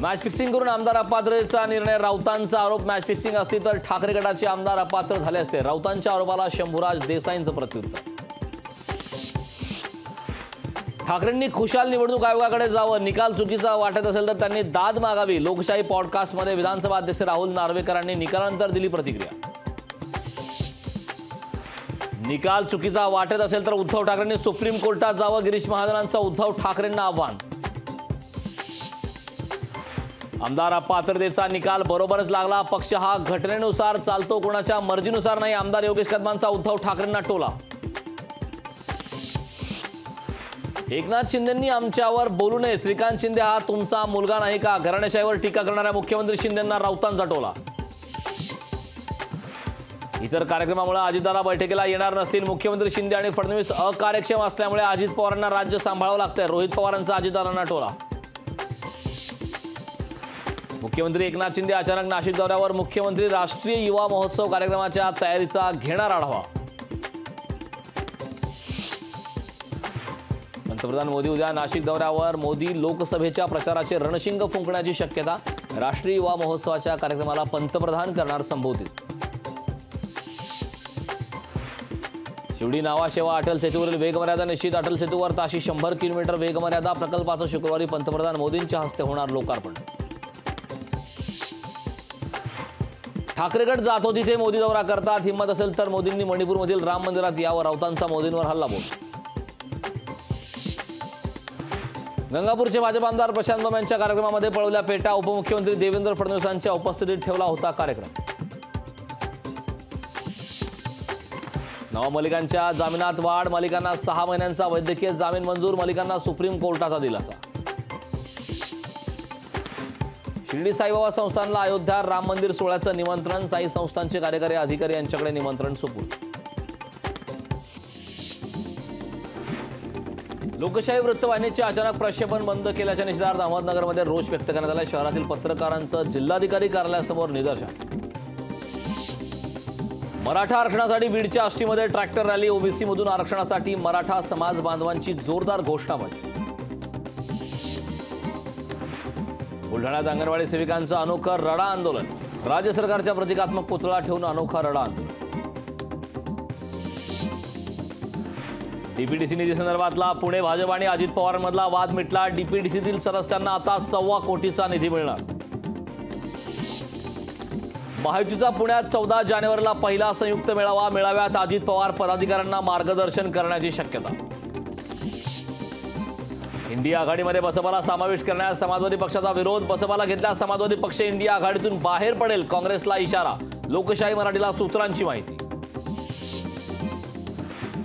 Match fixing करून आमदार अपात्रतेचा निर्णय, राऊतांचा आरोप. मॅच फिक्सिंग असती तर ठाकरे गटाचे आमदार अपात्र झाले असते. राऊतांच्या आरोपाला शंभूराज देसाईंचं प्रत्युत्तर. ठाकरेंनी खुशाल निवडणूक आयोगाकडे जावं, निकाल चुकीचा वाटत असेल तर त्यांनी दाद मागावी. लोकशाही पॉडकास्टमध्ये विधानसभा अध्यक्ष राहुल नार्वेकरांनी निकालानंतर दिली प्रतिक्रिया. निकाल चुकीचा वाटत असेल तर उद्धव ठाकरेंनी सुप्रीम कोर्टात जावं, गिरीश महाजनांचं उद्धव ठाकरेंना आव्हान. आमदार अपात्रतेचा निकाल बरोबरच लागला. पक्ष हा घटनेनुसार चालतो, कोणाच्या मर्जीनुसार नाही. आमदार योगेश कदमांचा उद्धव ठाकरेंना टोला. एकनाथ शिंदेंनी आमच्यावर बोलू नये, श्रीकांत शिंदे हा तुमचा मुलगा नाही का? घराणेशाहीवर टीका करणाऱ्या मुख्यमंत्री शिंदेंना राऊतांचा टोला. इतर कार्यक्रमामुळे अजितदादा बैठकीला येणार नसतील. मुख्यमंत्री शिंदे आणि फडणवीस अकार्यक्षम असल्यामुळे अजित पवारांना राज्य सांभाळावं लागतंय. रोहित पवारांचा अजितदादांना टोला. मुख्यमंत्री एकनाथ शिंदे अचानक नाशिक दौऱ्यावर. मुख्यमंत्री राष्ट्रीय युवा महोत्सव कार्यक्रमाच्या तयारीचा घेणार आढावा. पंतप्रधान मोदी उद्या नाशिक दौऱ्यावर. मोदी लोकसभेच्या प्रचाराचे रणशिंग फुंकण्याची शक्यता. राष्ट्रीय युवा महोत्सवाच्या कार्यक्रमाला पंतप्रधान करणार संबोधित. शिवडी नावाशेवा अटल सेतूवरील वेगमर्यादा निश्चित. अटल सेतूवर ताशी 100 किलोमीटर वेगमर्यादा. प्रकल्पाचं शुक्रवारी पंतप्रधान मोदींच्या हस्ते होणार लोकार्पण. ठाकरे गट जातो तिथे मोदी दौरा करतात. हिंमत असेल तर मोदींनी मणिपूरमधील राम मंदिरात यावं. राऊतांचा मोदींवर हल्लाबोल. गंगापूरचे भाजप आमदार प्रशांत बंब यांच्या कार्यक्रमामध्ये पळवल्या पेटा. उपमुख्यमंत्री देवेंद्र फडणवीसांच्या उपस्थितीत ठेवला होता कार्यक्रम. नवमल्लिकांच्या जामिनात वाढ. मलिकांना 6 महिन्यांचा वैद्यकीय जामीन मंजूर. मलिकांना सुप्रीम कोर्टाचा दिलासा. शिर्डी साईबाबा संस्थानला अयोध्या राम मंदिर सोहळ्याचं निमंत्रण. साई संस्थानचे कार्यकारी अधिकारी यांच्याकडे निमंत्रण सुपूर्द. लोकशाही वृत्तवाहिनीचे अचानक प्रक्षेपण बंद केल्याच्या निषेधार्थ अहमदनगरमध्ये रोष व्यक्त करण्यात आला. शहरातील पत्रकारांचं जिल्हाधिकारी कार्यालयासमोर निदर्शन. मराठा आरक्षणासाठी बीडच्या आष्टीमध्ये ट्रॅक्टर रॅली. ओबीसी मधून आरक्षणासाठी मराठा समाज बांधवांची जोरदार घोषणाबाजी. बुलढाण्यात अंगणवाडी सेविकांचं अनोखं रडा आंदोलन. राज्य सरकारच्या प्रतिकात्मक पुतळा ठेवून अनोखा रडा आंदोलन. डीपीडीसी निधी संदर्भातला पुणे भाजप आणि अजित पवारांमधला वाद मिटला. डीपीडीसीतील सदस्यांना आता 1.25 कोटीचा निधी मिळणार. महायुतीचा पुण्यात 14 जानेवारीला पहिला संयुक्त मेळावा. मेळाव्यात अजित पवार पदाधिकाऱ्यांना मार्गदर्शन करण्याची शक्यता. इंडिया आघाडीमध्ये बसपाला समावेश करण्यास समाजवादी पक्षाचा विरोध. बसपाला घेतल्यास समाजवादी पक्ष इंडिया आघाडीतून बाहेर पडेल. काँग्रेसला इशारा. लोकशाही मराठीला सूत्रांची माहिती.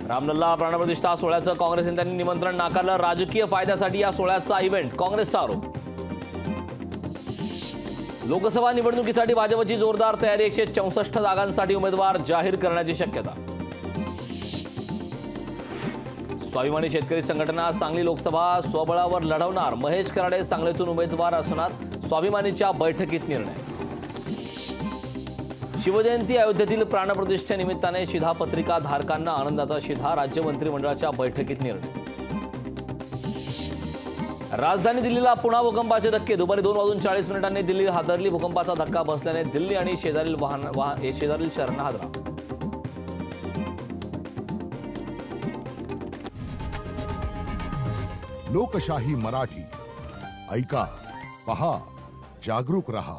रामलल्ला प्राणप्रतिष्ठा सोहळ्याचं काँग्रेस नेत्यांनी निमंत्रण नाकारलं. राजकीय फायद्यासाठी या सोहळ्याचा इव्हेंट. काँग्रेसचा आरोप. लोकसभा निवडणुकीसाठी भाजपची जोरदार तयारी. 164 जागांसाठी उमेदवार जाहीर करण्याची शक्यता. स्वाभिमानी शेतकरी संघटना सांगली लोकसभा स्वबळावर लढवणार. महेश कराडे सांगलीतून उमेदवार असणार. स्वाभिमानीच्या बैठकीत निर्णय. शिवजयंती अयोध्येतील प्राणप्रतिष्ठेनिमित्ताने शिधापत्रिका धारकांना आनंदाचा शिधा. राज्य मंत्रिमंडळाच्या बैठकीत निर्णय. राजधानी दिल्लीला पुन्हा भूकंपाचे धक्के. दुपारी 2:40 दिल्ली हादरली. भूकंपाचा धक्का बसल्याने दिल्ली आणि शेजारील शहरांना हादरा. लोकशाही मराठी ऐका, पहा, जागरूक रहा.